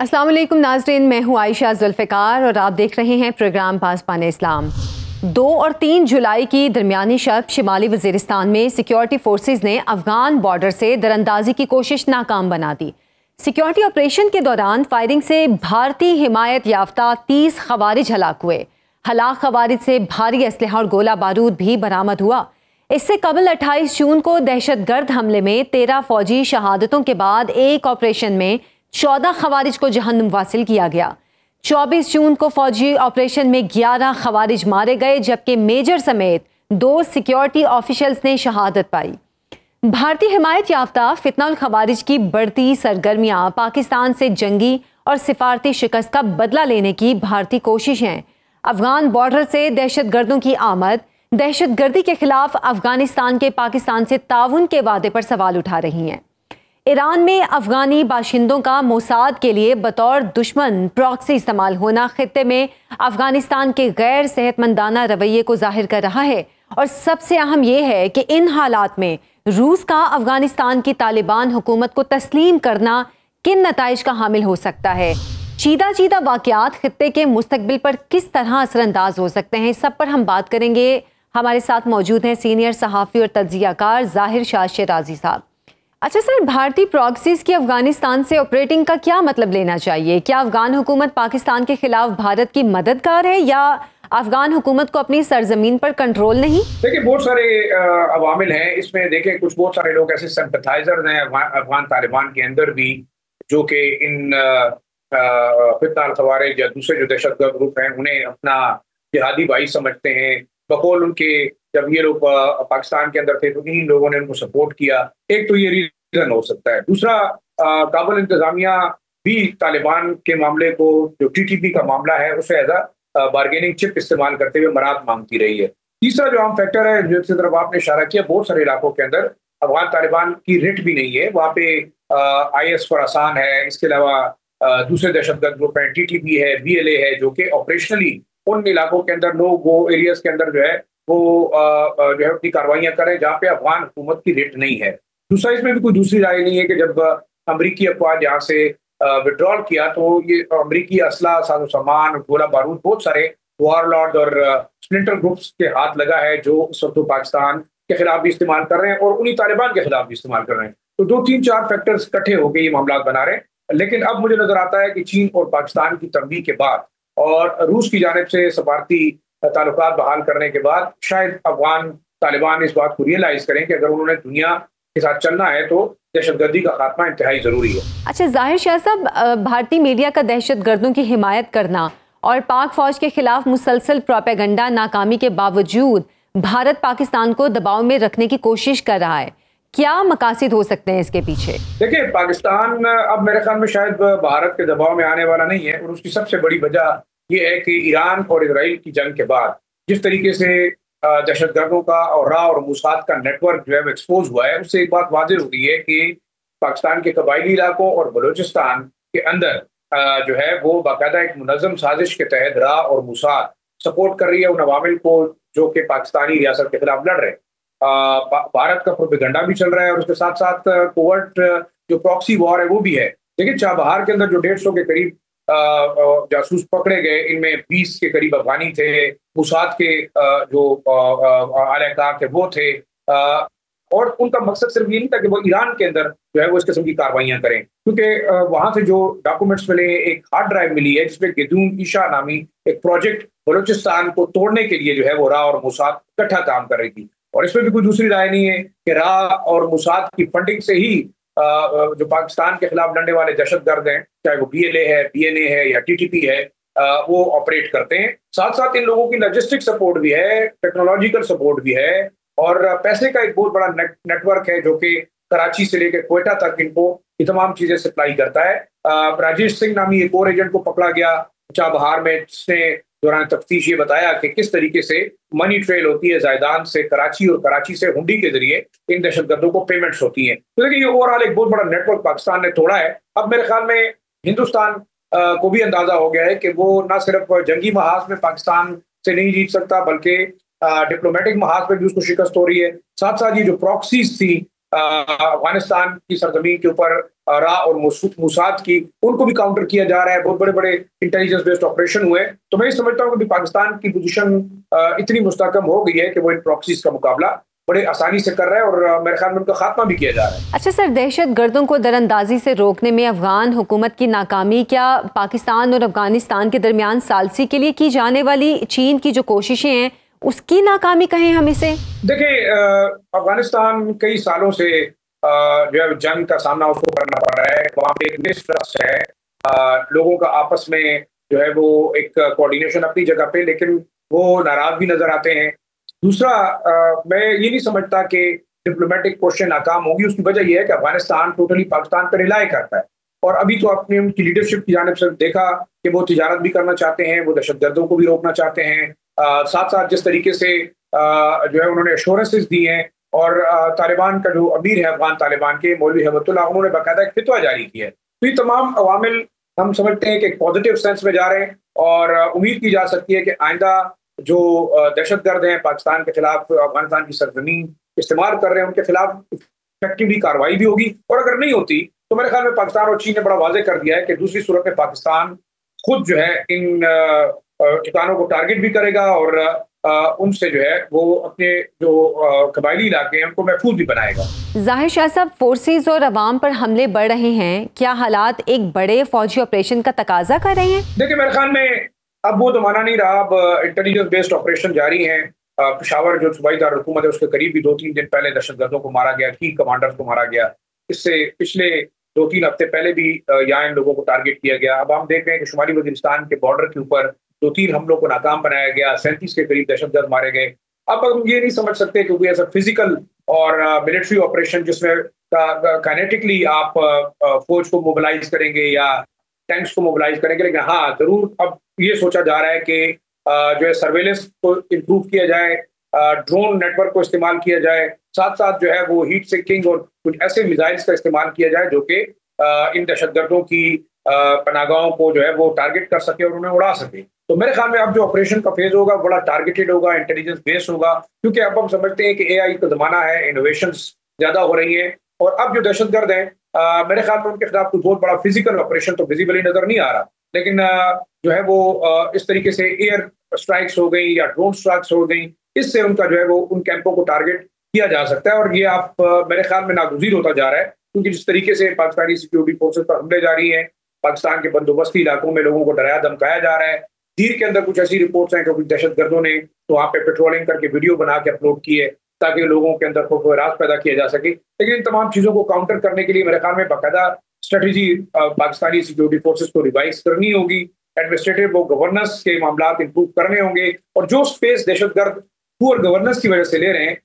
अस्सलाम वालेकुम नाज़रीन, मैं हूँ आयशा जुल्फ़िकार और आप देख रहे हैं प्रोग्राम पासबान इस्लाम। 2 और 3 जुलाई की दरमियानी शब शिमाली वज़ीरिस्तान में सिक्योरिटी फोर्सेस ने अफगान बॉर्डर से दरअंदाजी की कोशिश नाकाम बना दी। सिक्योरिटी ऑपरेशन के दौरान फायरिंग से भारतीय हिमायत याफ्ता 30 खवारिज हलाक हुए। हलाक खवारिज से भारी असलहा और गोला बारूद भी बरामद हुआ। इससे कबल 28 जून को दहशतगर्द हमले में 13 फौजी शहादतों के बाद एक ऑपरेशन में 14 खवारिज को जहन्नुम वासिल किया गया। 24 जून को फौजी ऑपरेशन में 11 खवारिज मारे गए, जबकि मेजर समेत 2 सिक्योरिटी ऑफिशियल्स ने शहादत पाई। भारतीय हिमायत याफ्ता फितनाउल खवारिज की बढ़ती सरगर्मियां पाकिस्तान से जंगी और सिफारती शिकस्त का बदला लेने की भारतीय कोशिश हैं। अफगान बॉर्डर से दहशतगर्दों की आमद दहशतगर्दी के खिलाफ अफगानिस्तान के पाकिस्तान से ताउन के वादे पर सवाल उठा रही हैं। ईरान में अफगानी बाशिंदों का मोसाद के लिए बतौर दुश्मन प्रॉक्सी इस्तेमाल होना खित्ते में अफगानिस्तान के गैर सेहतमंदाना रवैये को जाहिर कर रहा है। और सबसे अहम यह है कि इन हालात में रूस का अफगानिस्तान की तालिबान हुकूमत को तस्लीम करना किन नताइज का हामिल हो सकता है। चीदा चीदा वाक़यात खित्ते के मुस्तकबिल पर किस तरह असरअंदाज हो सकते हैं, सब पर हम बात करेंगे। हमारे साथ मौजूद हैं सीनियर सहाफ़ी और तज्ज़ियाकार ज़ाहिर शाह शिराजी साहब। अच्छा सर, भारतीय प्रॉक्सीज की अफगानिस्तान से ऑपरेटिंग का क्या मतलब लेना चाहिए? क्या अफगान हुकूमत पाकिस्तान के खिलाफ भारत की मददगार है या अफगान हुकूमत को अपनी सरजमीन पर कंट्रोल नहीं? देखिए, बहुत सारे अवामिल हैं इसमें। देखें, बहुत सारे लोग ऐसे सिंपथाइजर हैं अफगान तालिबान के अंदर भी, जो कि इन फितनाल खवारिज या दूसरे जो दहशतगर्द ग्रुप हैं उन्हें अपना जिहादी भाई समझते हैं। बकौल उनके जब ये लोग पाकिस्तान के अंदर थे तो इन्हीं लोगों ने उनको सपोर्ट किया। एक तो ये रीजन हो सकता है। दूसरा, काबुल इंतजामिया भी तालिबान के मामले को, जो टीटीपी का मामला है, उसे एज अ बार्गेनिंग चिप इस्तेमाल करते हुए मराद मांगती रही है। तीसरा जो आम फैक्टर है जिसकी तरफ आपने इशारा किया, बहुत सारे इलाकों के अंदर अफगान तालिबान की रिट भी नहीं है। वहाँ पे IS खुरासान है, इसके अलावा दूसरे दहशतगर्द ग्रुप हैं, TTP है, BLA है, जो कि ऑपरेशनली उन इलाकों के अंदर नो गो एरियाज के अंदर जो है वो जो है अपनी कार्रवाइयां करें जहाँ पे अफगान हुकूमत की रिट नहीं है। दूसरा, इसमें भी कोई दूसरी राय नहीं है कि जब अमरीकी अफवाज यहाँ से विड्रॉल किया तो ये अमरीकी असला, साजो सामान, गोला बारूद बहुत सारे वॉरलॉर्ड और स्प्लिंटर ग्रुप्स के हाथ लगा है, जो इस वक्त पाकिस्तान के खिलाफ भी इस्तेमाल कर रहे हैं और उन्हीं तालिबान के खिलाफ भी इस्तेमाल कर रहे हैं। तो 2-3-4 फैक्टर्स इकट्ठे होकर ये मामला बना रहे हैं। लेकिन अब मुझे नजर आता है कि चीन और पाकिस्तान की तंबीह के बाद और रूस की जानिब से सफारती ताल्लुकात बहाल करने के बाद शायद अफगान तालिबान इस बात को रियलाइज करें कि अगर उन्होंने दुनिया के साथ चलना है तो दहशतगर्दी का खात्मा इंतहाई जरूरी है। अच्छा ज़ाहिर शाह साहब, भारतीय मीडिया का दहशतगर्दों की हिमायत करना और पाक फौज के खिलाफ मुसलसल प्रोपेगेंडा नाकामी के बावजूद भारत पाकिस्तान को दबाव में रखने की कोशिश कर रहा है। क्या मकासद हो सकते हैं इसके पीछे? देखिए, पाकिस्तान अब मेरे ख्याल में शायद भारत के दबाव में आने वाला नहीं है और उसकी सबसे बड़ी वजह ये है कि ईरान और इसराइल की जंग के बाद जिस तरीके से दहशतगर्दों का और राह और मुसाद का नेटवर्क जो है एक्सपोज हुआ है, उससे एक बात वाज़ेह हो रही है कि पाकिस्तान के कबायली इलाकों और बलूचिस्तान के अंदर जो है वो बाकायदा एक मुनज़्ज़म साजिश के तहत राह और मुसाद सपोर्ट कर रही है उन अवामिल को जो कि पाकिस्तानी रियासत के खिलाफ लड़ रहे हैं। भारत का प्रोपेगेंडा भी चल रहा है और उसके साथ साथ कोवर्ट जो प्रॉक्सी वॉर है वो भी है। देखिए, चाबहार के अंदर जो 150 के करीब जासूस पकड़े गए, इनमें 20 के करीब अफगानी थे, मुसाद के जो आलाकार थे वो थे, और उनका मकसद सिर्फ ये नहीं था कि वो ईरान के अंदर जो है वो इस किस्म की कार्रवाइयां करें, क्योंकि वहां से जो डॉक्यूमेंट्स मिले, एक हार्ड ड्राइव मिली है जिसमें गेदून ईशा नामी एक प्रोजेक्ट बलूचिस्तान को तोड़ने के लिए जो है वो राह और मुसाद इकट्ठा काम कर रही थी। और इसमें भी कोई दूसरी राय नहीं है कि राह और मुसाद की फंडिंग से ही जो पाकिस्तान के खिलाफ लड़ने वाले दहशतगर्द हैं, चाहे वो BLA है, BNA है या TTP है, वो ऑपरेट करते हैं। साथ साथ इन लोगों की लॉजिस्टिक सपोर्ट भी है, टेक्नोलॉजिकल सपोर्ट भी है और पैसे का एक बहुत बड़ा नेटवर्क है जो कि कराची से लेकर क्वेटा तक इनको ये तमाम चीजें सप्लाई करता है। राजेश सिंह नामी एक और एजेंट को पकड़ा गया चाबहार में, जिसने दौरान तफ्तीश ये बताया कि किस तरीके से मनी ट्रेल होती है जायदान से कराची और कराची से हुंडी के जरिए इन दहशतगर्दों को पेमेंट्स होती हैं। तो देखिए, ये ओवरऑल एक बहुत बड़ा नेटवर्क पाकिस्तान ने तोड़ा है। अब मेरे ख्याल में हिंदुस्तान को भी अंदाजा हो गया है कि वो ना सिर्फ जंगी महाज में पाकिस्तान से नहीं जीत सकता, बल्कि डिप्लोमेटिक महाज में भी उसको शिकस्त हो रही है। साथ साथ ये जो प्रॉक्सीज थी अफगानिस्तान की सरजमीन के ऊपर रा और मूसाद की, उनको भी काउंटर किया जा रहा है। बहुत बड़े बड़े इंटेलिजेंस बेस्ड ऑपरेशन हुए। तो मैं ये समझता हूँ कि पाकिस्तान की पोजीशन इतनी मुस्तहकम हो गई है कि वो इन प्रॉक्सीज का मुकाबला बड़े आसानी से कर रहा है और मेरे ख्याल में उनका खात्मा भी किया जा रहा है। अच्छा सर, दहशत गर्दों को दरअंदाजी से रोकने में अफगान हुकूमत की नाकामी क्या पाकिस्तान और अफगानिस्तान के दरमियान सालसी के लिए की जाने वाली चीन की जो कोशिशें हैं उसकी नाकामी कहें हम इसे? देखिए, अफगानिस्तान कई सालों से जो है जंग का सामना उसको करना पड़ रहा है। वहाँ पे एक मिसट्रस्ट है, लोगों का आपस में जो है वो एक कोऑर्डिनेशन अपनी जगह पे, लेकिन वो नाराज भी नजर आते हैं। दूसरा, मैं ये नहीं समझता कि डिप्लोमेटिक कोशिश नाकाम होगी। उसकी वजह यह है कि अफगानिस्तान टोटली पाकिस्तान पर रिलाई करता है और अभी तो अपनी उनकी लीडरशिप की जानिब से देखा कि वो तिजारत भी करना चाहते हैं, वो दहशतगर्दों को भी रोकना चाहते हैं। साथ साथ जिस तरीके से जो है उन्होंने एश्योरेंसेस दी हैं और तालिबान का जो अमीर है अफगान तालिबान के मौलवी हिबतुल्लाह, उन्होंने बाकायदा एक फितवा जारी किया है। तो ये तमाम अवामिल हम समझते हैं कि एक पॉजिटिव सेंस में जा रहे हैं और उम्मीद की जा सकती है कि आइंदा जो दहशतगर्द हैं पाकिस्तान के खिलाफ अफगानिस्तान की सरजमीन इस्तेमाल कर रहे हैं उनके खिलाफ इफेक्टिवली कार्रवाई भी होगी। और अगर नहीं होती तो मेरे ख्याल में पाकिस्तान और चीन ने बड़ा वाजे कर दिया है कि दूसरी सूरत में पाकिस्तान खुद जो है इन ठिकानों को टारगेट भी करेगा और उनसे जो है वो अपने जो कबायली इलाके हैं उनको महफूज भी बनाएगा। जाहिर शाह साहब, फोर्सेज और अवाम पर हमले बढ़ रहे हैं, क्या हालात एक बड़े फौजी ऑपरेशन का तकाजा कर रहे हैं? देखिए, मेरे ख्याल में अब वो जमाना नहीं रहा। अब इंटेलिजेंस बेस्ड ऑपरेशन जारी हैं। पेशावर जो सूबाई दारुल-हुकूमत है उसके करीब भी 2-3 दिन पहले दहशतगर्दों को मारा गया, की कमांडर्स को मारा गया। इससे पिछले 2-3 हफ्ते पहले भी यहाँ इन लोगों को टारगेट किया गया। अब हम देख रहे हैं कि शुमाली वजीरिस्तान के बॉर्डर के ऊपर 2-3 हमलों को नाकाम बनाया गया, 37 के करीब दहशतगर्द मारे गए। अब हम ये नहीं समझ सकते कि कोई ऐसा फिजिकल और मिलिट्री ऑपरेशन जिसमें काइनेटिकली आप फौज को मोबिलाइज करेंगे या टैंक्स को मोबिलाइज करेंगे, लेकिन हाँ जरूर अब ये सोचा जा रहा है कि जो है सर्वेलेंस को इम्प्रूव किया जाए, ड्रोन नेटवर्क को इस्तेमाल किया जाए, साथ साथ जो है वो हीट सिंकिंग और कुछ ऐसे मिसाइल्स का इस्तेमाल किया जाए जो कि इन दहशतगर्दों की पनागाहों को जो है वो टारगेट कर सके और उन्हें उड़ा सके। तो मेरे ख्याल में अब जो ऑपरेशन का फेज होगा बड़ा टारगेटेड होगा, इंटेलिजेंस बेस्ड होगा, क्योंकि अब हम समझते हैं कि एआई का जमाना है, इनोवेशंस ज्यादा हो रही हैं और अब जो दहशतगर्द हैं मेरे ख्याल में उनके खिलाफ कोई बहुत बड़ा फिजिकल ऑपरेशन तो विजिबली नजर नहीं आ रहा, लेकिन जो है वो इस तरीके से एयर स्ट्राइक्स हो गई या ड्रोन स्ट्राइक्स हो गई, इससे उनका जो है वो उन कैंपों को टारगेट किया जा सकता है। और ये आप मेरे ख्याल में नागुज़ीर होता जा रहा है, क्योंकि जिस तरीके से पाकिस्तानी सिक्योरिटी फोर्सेज पर हमले जारी हैं, पाकिस्तान के बंदोबस्ती इलाकों में लोगों को डराया धमकाया जा रहा है। दीर के अंदर कुछ ऐसी रिपोर्ट्स हैं कि कुछ दहशतगर्दों ने तो वहाँ पे पेट्रोलिंग करके वीडियो बना के अपलोड किए ताकि लोगों के अंदर खौफ व राज पैदा किया जा सके। लेकिन इन तमाम चीज़ों को काउंटर करने के लिए मेरे ख्याल में बाकायदा स्ट्रेटेजी पाकिस्तानी सिक्योरिटी फोर्सेज को रिवाइज करनी होगी, एडमिनिस्ट्रेटिव और गवर्नेंस के मामला इंप्रूव करने होंगे और जो स्पेस दहशतगर्द पुअर गवर्नेंस की वजह से ले रहे हैं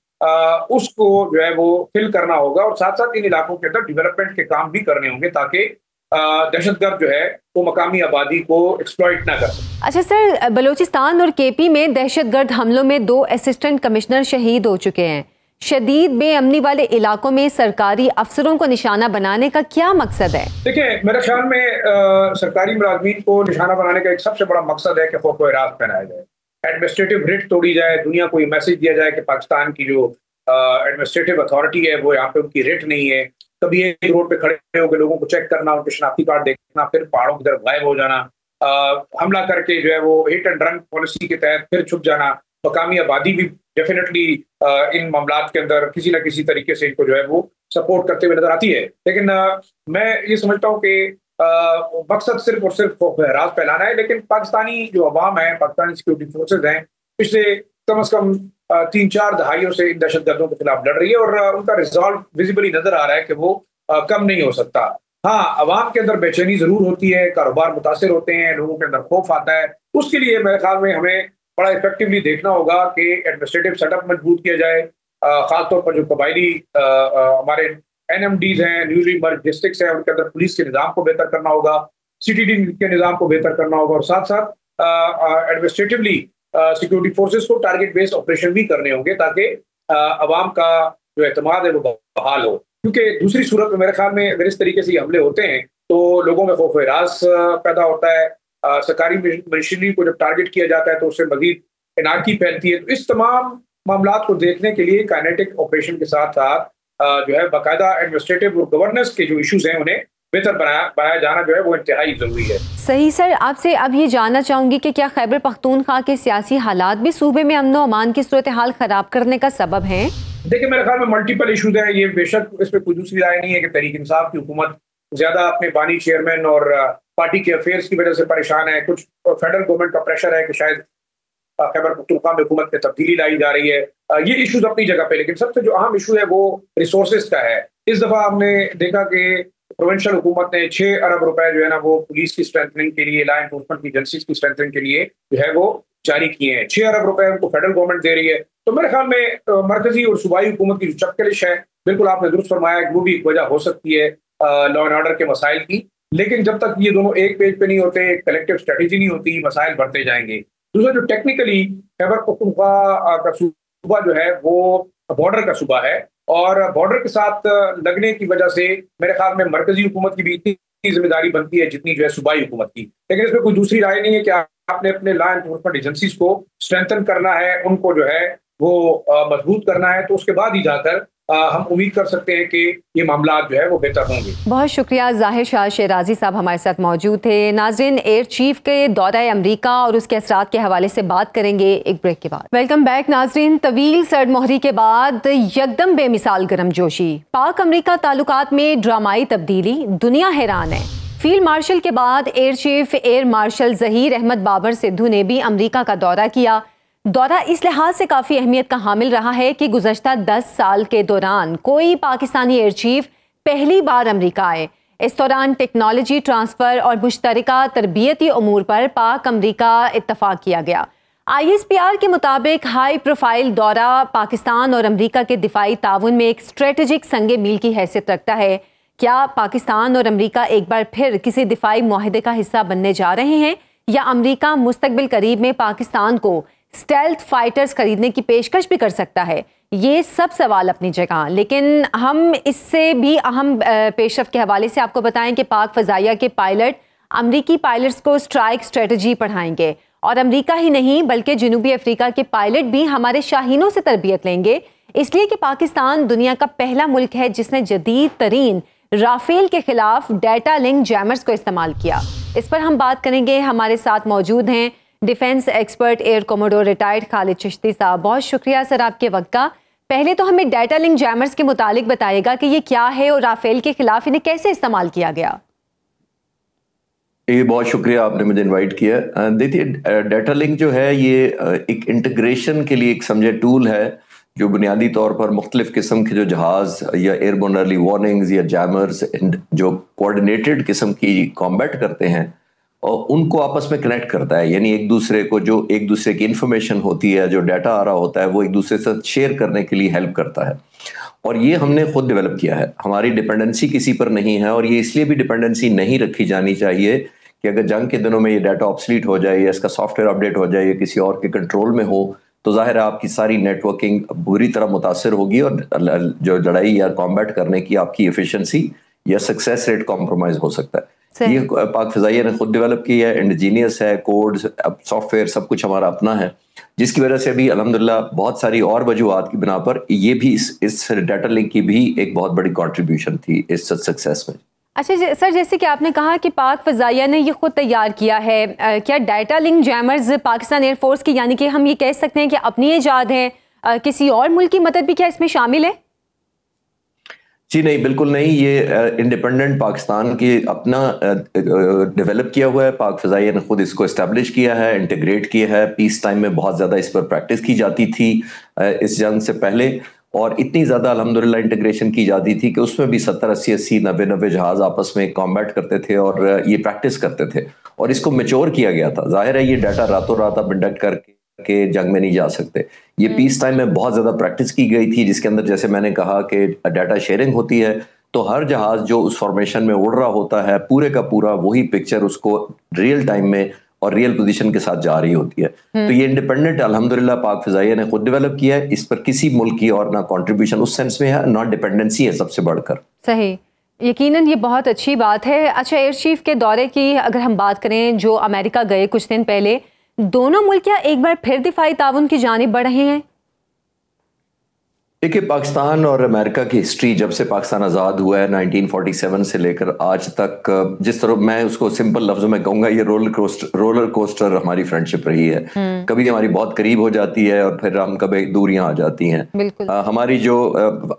उसको जो है वो फिल करना होगा और साथ साथ इन इलाकों के अंदर डेवलपमेंट के काम भी करने होंगे ताकि दहशतगर्द जो है वो मकामी आबादी को एक्सप्लॉइट ना कर सके। अच्छा सर, बलूचिस्तान और केपी में दहशतगर्द हमलों में 2 असिस्टेंट कमिश्नर शहीद हो चुके हैं। शदीद बेअमनी वाले इलाकों में सरकारी अफसरों को निशाना बनाने का क्या मकसद है? देखिए, मेरे ख्याल में सरकारी मुलाजमीन को निशाना बनाने का एक सबसे बड़ा मकसद है कि खौफ व हिरास फैलाया जाए, एडमिनिस्ट्रेटिव रिट तोड़ी जाए, दुनिया को ये मैसेज दिया जाए कि पाकिस्तान की जो एडमिनिस्ट्रेटिव अथॉरिटी है वो यहाँ पे उनकी रिट नहीं है। कभी एक रोड पे खड़े होकर लोगों को चेक करना, उनके शनाख्ती कार्ड देखना, फिर पहाड़ों की तरफ गायब हो जाना, हमला करके जो है वो हिट एंड रन पॉलिसी के तहत फिर छुप जाना। मकामी आबादी भी डेफिनेटली इन मामलात के अंदर किसी न किसी तरीके से इनको जो है वो सपोर्ट करते हुए नजर आती है। लेकिन मैं ये समझता हूँ कि मकसद सिर्फ और सिर्फ राज फैलाना है, लेकिन पाकिस्तानी जो अवाम है, पाकिस्तानी सिक्योरिटी फोर्सेज हैं, पिछले कम से कम 3-4 दहाइयों से इन दहशतगर्दों के खिलाफ लड़ रही है और उनका रिजॉल्व विजिबली नजर आ रहा है कि वो कम नहीं हो सकता। हाँ, अवाम के अंदर बेचैनी जरूर होती है, कारोबार मुतासिर होते हैं, लोगों के अंदर खौफ आता है। उसके लिए मेरे ख्याल में हमें बड़ा इफेक्टिवली देखना होगा कि एडमिनिस्ट्रेटिव सेटअप मजबूत किया जाए, खासतौर पर जो कबायली हमारे NMDs हैं, न्यूली मर्ज डिस्ट्रिक्ट्स हैं, उनके अंदर पुलिस के निज़ाम को बेहतर करना होगा, CTD के निज़ाम को बेहतर करना होगा और साथ साथ एडमिनिस्ट्रेटिवली सिक्योरिटी फोर्सेस को टारगेट बेस्ड ऑपरेशन भी करने होंगे ताकि अवाम का जो एतमाद है वो बहाल हो। क्योंकि दूसरी सूरत में मेरे ख्याल में अगर इस तरीके से ये हमले होते हैं तो लोगों में खौफ हिरास पैदा होता है, सरकारी मशीनरी को जब टारगेट किया जाता है तो उससे मजीद इनाकी फैलती है। तो इस तमाम मामलात को देखने के लिए काइनेटिक ऑपरेशन के साथ साथ जो है बाकायदा एडमिनिस्ट्रेटिव और गवर्नेंस के जो इशूज हैं उन्हें बेहतर बनाया जाना जो है वो इंतहाई जरूरी है। सही सर, आपसे अब ये जानना चाहूंगी कि क्या खैबर पख्तूनख्वा के सियासी हालात भी सूबे में अमन व अमान की सूरत हाल खराब करने का सबब है? देखिए, मेरे ख्याल में मल्टीपल इशूज हैं। ये बेशक इस पर कोई दूसरी राय नहीं है कि तहरीक इंसाफ की हुकूमत ज्यादा अपने बानी चेयरमैन और पार्टी के अफेयर्स की वजह से परेशान है। कुछ फेडरल गवर्नमेंट का प्रेशर है कि शायद खैबर पख्तूनख्वा में हुकूमत में तब्दीली लाई जा रही है। ये इशूज अपनी जगह पे, लेकिन सबसे जो अहम इशू है वो रिसोर्सेज का है। इस दफा हमने देखा कि प्रोविंशियल हुकूमत ने 6 अरब रुपए जो है ना वो पुलिस की स्ट्रेंथनिंग के लिए, लॉ एनफोर्समेंट की एजेंसीज की स्ट्रेंथनिंग के लिए जो है वो जारी किए हैं। 6 अरब रुपए उनको फेडरल गवर्नमेंट दे रही है। तो मेरे ख्याल में मरकजी और सूबाई हुकूमत की जो चपकलिश है, बिल्कुल आपने दुरुस्त फरमाया कि वो भी एक वजह हो सकती है लॉ एंड ऑर्डर के मसाइल की। लेकिन जब तक ये दोनों एक पेज पे नहीं होते, कलेक्टिव स्ट्रेटेजी नहीं होती, मसाइल बढ़ते जाएंगे। दूसरा, जो टेक्निकली खैबर पख्तूनख्वा का सूबा जो है वो बॉर्डर का सूबा है, और बॉर्डर के साथ लगने की वजह से मेरे ख्याल में मरकजी हुकूमत की भी इतनी जिम्मेदारी बनती है जितनी जो है सूबाई हुकूमत की। लेकिन इसमें कोई दूसरी राय नहीं है कि आपने अपने लॉ एनफोर्समेंट एजेंसीज को स्ट्रेंथन करना है, उनको जो है वो मजबूत करना है। तो उसके बाद ही जाकर हम उम्मीद कर सकते हैं कि ये मामला जो है वो बेहतर होंगे। बहुत शुक्रिया। ज़ाहिर शाह शेराजी साहब हमारे साथ मौजूद थे। नाज़रीन, एयर चीफ के दौरा अमरीका और उसके असरात के हवाले से बात करेंगे एक ब्रेक के बाद। वेलकम बैक नाज़रीन। तवील सर्द मोहरी के बाद यकदम बेमिसाल गर्मजोशी, पाक अमरीका ताल्लुकात में ड्रामाई तब्दीली, दुनिया हैरान है। फील्ड मार्शल के बाद air chief air marshal Zaheer Ahmad Babar Sidhu ने भी अमरीका का दौरा किया। दौरा इस लिहाज से काफ़ी अहमियत का हामिल रहा है कि गुज़श्ता 10 साल के दौरान कोई पाकिस्तानी एयर चीफ पहली बार अमरीका आए। इस दौरान टेक्नोलॉजी ट्रांसफ़र और मुश्तरका तरबियती उमूर पर पाक अमरीका इत्तफाक किया गया। ISPR के मुताबिक हाई प्रोफाइल दौरा पाकिस्तान और अमरीका के दिफाई ताउन में एक स्ट्रेटजिक संगे मील की हैसियत रखता है। क्या पाकिस्तान और अमरीका एक बार फिर किसी दिफाई मुआहदे का हिस्सा बनने जा रहे हैं, या अमरीका मुस्तकबिल करीब में पाकिस्तान को स्टेल्थ फाइटर्स खरीदने की पेशकश भी कर सकता है? ये सब सवाल अपनी जगह, लेकिन हम इससे भी अहम पेशरफ्त के हवाले से आपको बताएं कि पाक फ़ज़ाइया के पायलट अमरीकी पायलट्स को स्ट्राइक स्ट्रेटजी पढ़ाएंगे, और अमरीका ही नहीं बल्कि जनूबी अफ्रीका के पायलट भी हमारे शाहीनों से तरबियत लेंगे, इसलिए कि पाकिस्तान दुनिया का पहला मुल्क है जिसने जदीद तरीन राफेल के खिलाफ डेटा लिंक जैमर्स को इस्तेमाल किया। इस पर हम बात करेंगे। हमारे साथ मौजूद हैं defence expert air commodore retired Khalid Chishti साहब। बहुत शुक्रिया सर आपके वक्त का। पहले तो हमें डेटा लिंक जैमर्स के मुतालिक बताइएगा कि ये क्या है और राफेल के खिलाफ इन्हें कैसे इस्तेमाल किया गया। ये बहुत शुक्रिया, आपने मुझे इनवाइट किया। देखिए, डेटा लिंक जो है ये एक इंटीग्रेशन के लिए एक समझे टूल है जो बुनियादी तौर पर मुख्तलिफ किस्म के जो जहाज या एयरबोर्न अर्ली वार्निंग्स या जैमर्स जो कोऑर्डिनेटेड किस्म की कॉम्बैट करते हैं और उनको आपस में कनेक्ट करता है। यानी एक दूसरे को जो एक दूसरे की इंफॉर्मेशन होती है, जो डाटा आ रहा होता है, वो एक दूसरे से शेयर करने के लिए हेल्प करता है। और ये हमने खुद डेवलप किया है, हमारी डिपेंडेंसी किसी पर नहीं है। और ये इसलिए भी डिपेंडेंसी नहीं रखी जानी चाहिए कि अगर जंग के दिनों में ये डाटा ऑब्सलीट हो जाए या इसका सॉफ्टवेयर अपडेट हो जाए या किसी और के कंट्रोल में हो, तो जाहिर है आपकी सारी नेटवर्किंग बुरी तरह मुतासर होगी और जो लड़ाई या कॉम्बैट करने की आपकी एफिशिएंसी या सक्सेस रेट कॉम्प्रोमाइज हो सकता है। ये पाक फ़ज़ाइया ने खुद डेवलप किया है, इंडिजीनियस है, कोड्स, सॉफ्टवेयर सब कुछ हमारा अपना है, जिसकी वजह से अभी अल्हम्दुलिल्लाह बहुत सारी और वजूहात की बिना पर ये भी इस डाटा लिंक की भी एक बहुत बड़ी कॉन्ट्रीब्यूशन थी इस सक्सेस में। अच्छा सर, जैसे कि आपने कहा कि पाक फ़ज़ाइया ने ये खुद तैयार किया है, क्या data link jammers Pakistan air force की, यानी कि हम ये कह सकते हैं कि अपनी ईजाद है, किसी और मुल्क की मदद भी क्या इसमें शामिल है? जी नहीं, बिल्कुल नहीं। ये इंडिपेंडेंट पाकिस्तान के अपना डेवलप किया हुआ है। पाक फ़ज़ाइया ने खुद इसको इस्टेब्लिश किया है, इंटीग्रेट किया है। पीस टाइम में बहुत ज़्यादा इस पर प्रैक्टिस की जाती थी इस जंग से पहले, और इतनी ज़्यादा अल्हम्दुलिल्लाह इंटीग्रेशन की जाती थी कि उसमें भी 70, 80, 80, 90 जहाज़ आपस में कॉम्बैट करते थे और ये प्रैक्टिस करते थे और इसको मैच्योर किया गया था। जाहिर है ये डाटा रातों रात आप इंडक्ट करके जंग में नहीं जा सकते। ये पीस टाइम में बहुत ज़्यादा प्रैक्टिस की गई थी, जिसके अंदर जैसे मैंने कहा कि डाटा शेयरिंग होती है, तो हर जहाज़ जो उस फॉर्मेशन में उड़ रहा होता है पूरे का पूरा वही पिक्चर उसको रियल टाइम में और रियल पोजीशन के साथ जा रही होती है। तो ये इंडिपेंडेंट अल्हम्दुलिल्लाह पाक फ़ज़ाइया ने खुद डेवलप किया है। इस पर किसी मुल्क की और ना कंट्रीब्यूशन उस सेंस में है, ना डिपेंडेंसी है सबसे बढ़कर। सही, यकीनन ये बहुत अच्छी बात है। अच्छा, एयर चीफ के दौरे की अगर हम बात करें, जो अमेरिका गए कुछ दिन पहले, दोनों मुल्क क्या एक बार फिर दिफाई ताउन की जानिब बढ़ रहे हैं? देखिए, पाकिस्तान और अमेरिका की हिस्ट्री जब से पाकिस्तान आज़ाद हुआ है 1947 से लेकर आज तक, जिस तरह मैं उसको सिंपल लफ्जों में कहूँगा, ये रोलर कोस्टर हमारी फ्रेंडशिप रही है। कभी हमारी बहुत करीब हो जाती है और फिर हम कभी दूरियां आ जाती हैं। हमारी जो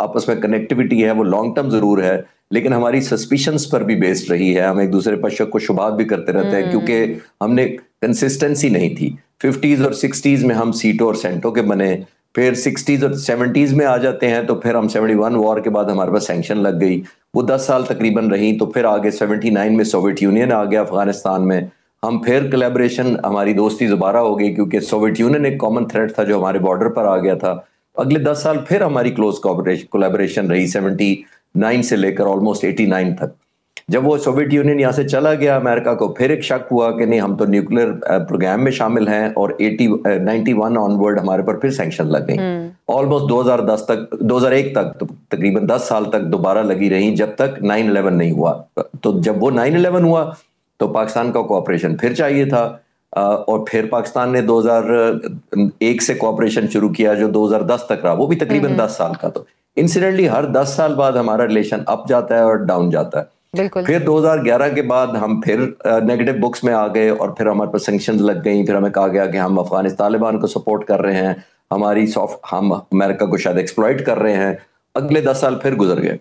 आपस में कनेक्टिविटी है वो लॉन्ग टर्म ज़रूर है, लेकिन हमारी सस्पिशंस पर भी बेस्ड रही है। हम एक दूसरे पर शक व शुबात भी करते रहते हैं क्योंकि हमने कंसिस्टेंसी नहीं थी। 50s और 60s में हम सीटों और सेंटों के बने, फिर 60s और 70s में आ जाते हैं तो फिर हम 71 वॉर के बाद हमारे पास सैंक्शन लग गई, वो 10 साल तकरीबन रही। तो फिर आगे 79 में सोवियत यूनियन आ गया अफगानिस्तान में, हम फिर कोलैबोरेशन, हमारी दोस्ती दोबारा हो गई क्योंकि सोवियत यूनियन एक कॉमन थ्रेट था जो हमारे बॉर्डर पर आ गया था। अगले 10 साल फिर हमारी क्लोज कोलैबोरेशन रही 79 से लेकर ऑलमोस्ट 89 तक। जब वो सोवियत यूनियन यहाँ से चला गया, अमेरिका को फिर एक शक हुआ कि नहीं, हम तो न्यूक्लियर प्रोग्राम में शामिल हैं, और 91 ऑनवर्ड हमारे पर फिर सैंक्शन लग गई। ऑलमोस्ट 2001 तक तो तकरीबन 10 साल तक दोबारा लगी रही जब तक 9/11 नहीं हुआ। तो जब वो 9/11 हुआ तो पाकिस्तान का कोऑपरेशन फिर चाहिए था, और फिर पाकिस्तान ने 2001 से कोऑपरेशन शुरू किया जो 2010 तक रहा, वो भी तकरीबन 10 साल का। तो इंसिडेंटली हर 10 साल बाद हमारा रिलेशन अप जाता है और डाउन जाता है। फिर 2011 के बाद हम फिर नेगेटिव बुक्स में आ गए और फिर हमारे पर सैंक्शंस लग गई। फिर हमें कहा गया कि हम अफगानिस्तान तालिबान को सपोर्ट कर रहे हैं, हम अमेरिका को शायद एक्सप्लॉइट कर रहे हैं। अगले 10 साल फिर गुजर गए।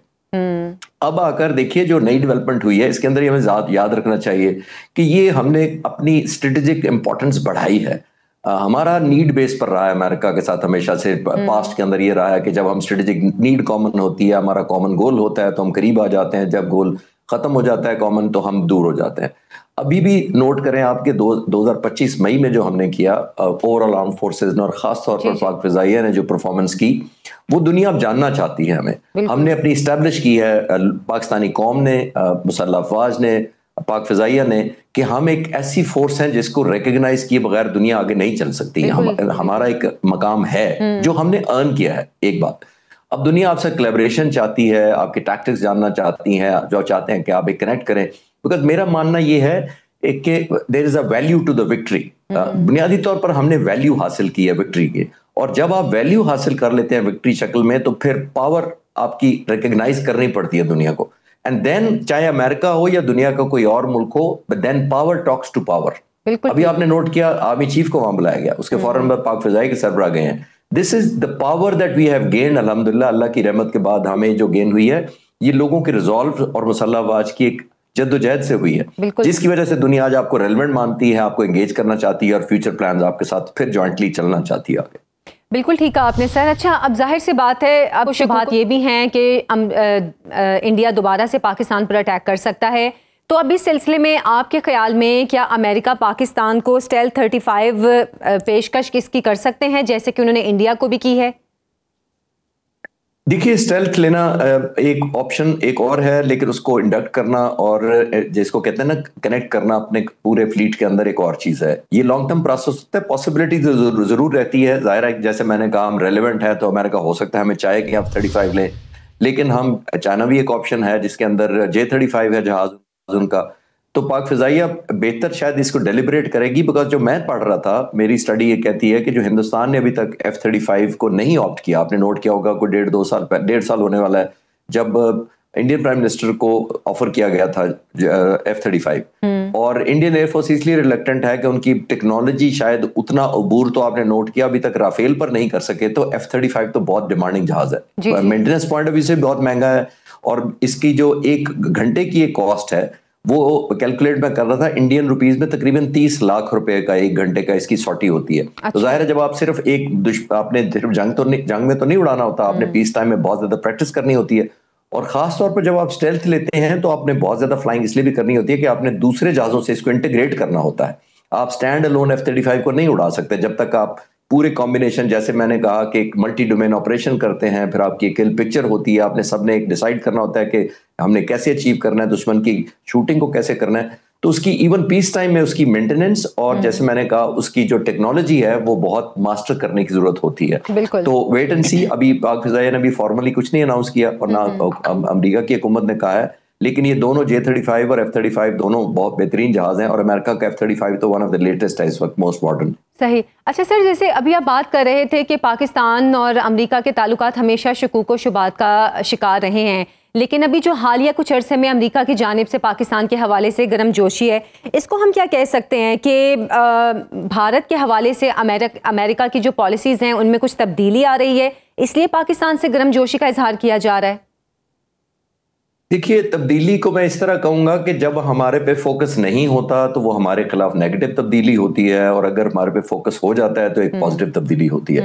अब आकर देखिए जो नई डेवलपमेंट हुई है, इसके अंदर ही हमें याद रखना चाहिए कि ये हमने अपनी स्ट्रेटेजिक इंपॉर्टेंस बढ़ाई है। हमारा नीड बेस पर रहा है अमेरिका के साथ हमेशा से। पास्ट के अंदर ये रहा है कि जब हम स्ट्रेटेजिक नीड कॉमन होती है, हमारा कॉमन गोल होता है तो हम करीब आ जाते हैं, जब गोल खत्म हो जाता है कॉमन तो हम दूर हो जाते हैं। अभी भी नोट करें आपके 2025 मई में जो हमने किया ओवरऑल आर्म फोर्सेज ने, और खास तौर पर पाक फिजाइया ने जो परफॉर्मेंस की, वो दुनिया अब जानना चाहती है हमें। हमने अपनी इस्टेब्लिश की है, पाकिस्तानी कौम ने, मुसल्लह अफवाज ने, पाक फिजाइया ने, कि हम एक ऐसी फोर्स है जिसको रिकग्नाइज किए बगैर दुनिया आगे नहीं चल सकती। हमारा एक मकाम है जो हमने अर्न किया है। एक बात, अब दुनिया आपसे कोलैबोरेशन चाहती है, आपके टैक्टिक्स जानना चाहती है, जो चाहते हैं कि आप एक कनेक्ट करें। बिकॉज मेरा मानना ये है कि there is a value to the victory. बुनियादी तौर पर हमने वैल्यू हासिल की है विक्ट्री के, और जब आप वैल्यू हासिल कर लेते हैं विक्ट्री शक्ल में तो फिर पावर आपकी रिकग्नाइज करनी पड़ती है दुनिया को। एंड देन चाहे अमेरिका हो या दुनिया का कोई और मुल्क हो, but then power talks to power. अभी आपने नोट किया आर्मी चीफ को वहां बुलाया गया, उसके फौरन बाद पाक फिजाई के सरबराह गए हैं। This is the power that we have gained. अल्हम्दुलिल्लाह, अल्लाह की रहमत के बाद हमें जो गेन हुई है, ये लोगों के रिजॉल्व और मुसल्लह अफवाज की एक जद्दोजहद से हुई है, जिसकी वजह से दुनिया आज आपको रेलेवेंट मानती है, आपको एंगेज करना चाहती है और फ्यूचर प्लान्स आपके साथ फिर जॉइंटली चलना चाहती है आगे। बिल्कुल ठीक कहा आपने सर। अच्छा, अब जाहिर सी बात है, अब कुछ बात ये भी है कि इंडिया दोबारा से पाकिस्तान पर अटैक कर सकता है। तो अब इस सिलसिले में आपके ख्याल में क्या अमेरिका पाकिस्तान को स्टेल्थ 35 पेशकश किसकी कर सकते हैं, जैसे कि उन्होंने इंडिया को भी की है? देखिए, स्टेल्थ लेना एक ऑप्शन एक और है, लेकिन उसको इंडक्ट करना और जिसको कहते हैं ना कनेक्ट करना अपने पूरे फ्लीट के अंदर एक और चीज है। ये लॉन्ग टर्म प्रोसेस होता है, पॉसिबिलिटी जरूर रहती है। जाहिर है, जैसे मैंने कहा, हम रेलेवेंट है तो अमेरिका हो सकता है हमें चाहे कि आप 35 लें, लेकिन हम चाइना भी एक ऑप्शन है जिसके अंदर J-35 है जहाज उनका। तो पाक फिजाइया बेहतर शायद इसको डेलिब्रेट करेगी, बिकॉज जो मैं पढ़ रहा था, मेरी स्टडी ये कहती है कि जो हिंदुस्तान ने अभी तक F-35 को नहीं ऑप्ट किया, आपने नोट किया होगा कोई 1.5 साल होने वाला है जब इंडियन प्राइम मिनिस्टर को ऑफर किया गया था F-35, और इंडियन एयरफोर्स इसलिए रिलक्टेंट है कि उनकी टेक्नोलॉजी शायद उतना अबूर, तो आपने नोट किया अभी तक राफेल पर नहीं कर सके। तो F-35 तो बहुत डिमांडिंग जहाज है, मेंटेनेंस पॉइंट ऑफ व्यू से बहुत महंगा है, और इसकी जो 1 घंटे की एक कॉस्ट है वो कैलकुलेट मैं कर रहा था इंडियन रुपीस में तकरीबन 30 लाख रुपए का 1 घंटे का इसकी सॉटी होती है। अच्छा। तो जाहिर है, जब आप सिर्फ आपने सिर्फ जंग में तो नहीं उड़ाना होता, आपने पीस टाइम में बहुत ज्यादा प्रैक्टिस करनी होती है, और खास तौर पर जब आप स्टेल्थ लेते हैं तो आपने बहुत ज्यादा फ्लाइंग इसलिए भी करनी होती है कि आपने दूसरे जहाजों से इसको इंटीग्रेट करना होता है। आप स्टैंड अलोन F-35 को नहीं उड़ा सकते जब तक आप पूरे कॉम्बिनेशन, जैसे मैंने कहा कि एक मल्टी डोमेन ऑपरेशन करते हैं, फिर आपकी किल पिक्चर होती है, आपने सबने एक डिसाइड करना होता है कि हमने कैसे अचीव करना है, दुश्मन की शूटिंग को कैसे करना है। तो उसकी इवन पीस टाइम में उसकी मेंटेनेंस और जैसे मैंने कहा उसकी जो टेक्नोलॉजी है वो बहुत मास्टर करने की जरूरत होती है। तो वेट एंड सी। अभी पाक फिजाइया ने भी फॉर्मली कुछ नहीं अनाउंस किया, और ना अमेरिका की हुकूमत ने कहा है लेकिन ये दोनों J-35 और F-35 दोनों बहुत बेहतरीन जहाज हैं, और अमेरिका का F-35 तो वन ऑफ द लेटेस्ट है इस वक्त, मोस्ट मॉडर्न। सही। अच्छा सर, जैसे अभी आप बात कर रहे थे कि पाकिस्तान और अमेरिका के ताल्लुकात हमेशा शकूक व शुबात का शिकार रहे हैं, लेकिन अभी जो हालिया कुछ अरसे में अमेरिका की जानिब से पाकिस्तान के हवाले से गर्म जोशी है, इसको हम क्या कह सकते हैं कि भारत के हवाले से अमेरिका की जो पॉलिसीज़ हैं उनमें कुछ तब्दीली आ रही है, इसलिए पाकिस्तान से गर्म जोशी का इजहार किया जा रहा है? देखिए, तब्दीली को मैं इस तरह कहूंगा कि जब हमारे पे फोकस नहीं होता तो वो हमारे खिलाफ नेगेटिव तब्दीली होती है, और अगर हमारे पे फोकस हो जाता है तो एक पॉजिटिव तब्दीली होती है।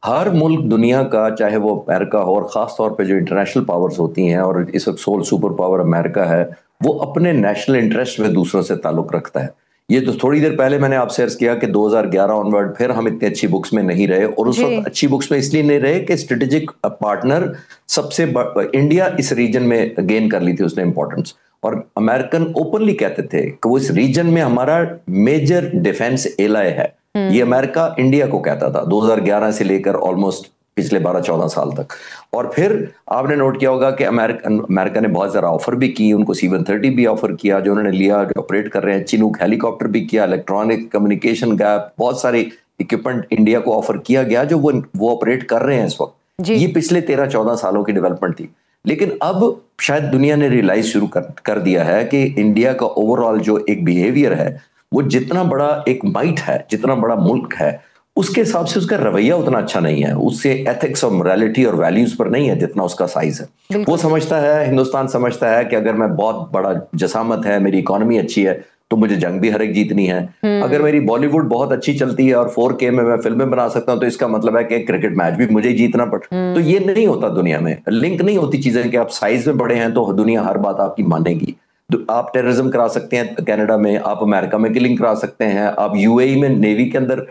हर मुल्क दुनिया का, चाहे वो अमेरिका हो, और ख़ास तौर पे जो इंटरनेशनल पावर्स होती हैं, और इस वक्त सोल सुपर पावर अमेरिका है, वो अपने नेशनल इंटरेस्ट में दूसरों से ताल्लुक़ रखता है। ये तो थोड़ी देर पहले मैंने आपसे अर्ज किया कि 2011 ऑनवर्ड फिर हम इतनी अच्छी बुक्स में नहीं रहे, और उस वक्त अच्छी बुक्स में इसलिए नहीं रहे कि स्ट्रेटेजिक पार्टनर सबसे इंडिया इस रीजन में गेन कर ली थी उसने इंपॉर्टेंस, और अमेरिकन ओपनली कहते थे कि वो इस रीजन में हमारा मेजर डिफेंस एलाय है। ये अमेरिका इंडिया को कहता था 2011 से लेकर ऑलमोस्ट पिछले 12-14 साल तक। और फिर आपने नोट किया होगा कि अमेरिका ने बहुत ज़रा ऑफर भी की, उनको C-130 भी ऑफर किया जो उन्होंने लिया, जो ऑपरेट कर रहे हैं। चिनूक हेलीकॉप्टर भी किया, इलेक्ट्रॉनिक कम्युनिकेशन गैप, बहुत सारे इक्विपमेंट इंडिया को ऑफर किया गया जो वो ऑपरेट कर रहे हैं इस वक्त। ये पिछले 13-14 सालों की डेवलपमेंट थी। लेकिन अब शायद दुनिया ने रियलाइज शुरू कर दिया है कि इंडिया का ओवरऑल जो एक बिहेवियर है, वो जितना बड़ा एक माइट है, जितना बड़ा मुल्क है, उसके हिसाब से उसका रवैया उतना अच्छा नहीं है, उससे एथिक्स और मोरालिटी और वैल्यूज पर नहीं है जितना उसका साइज है। वो समझता है, हिंदुस्तान समझता है कि अगर मैं बहुत बड़ा जसामत है, मेरी इकोनॉमी अच्छी है, तो मुझे जंग भी हर एक जीतनी है। अगर मेरी बॉलीवुड बहुत अच्छी चलती है और 4K में मैं फिल्में बना सकता हूं, तो इसका मतलब है कि क्रिकेट मैच भी मुझे ही जीतना पड़ता। तो ये नहीं होता दुनिया में, लिंक नहीं होती चीजें कि आप साइज में बड़े हैं तो दुनिया हर बात आपकी मानेगी। आप टेररिज्म करा सकते हैं कनाडा में, आप अमेरिका में किलिंग करा सकते हैं, आप UAE में नेवी के अंदर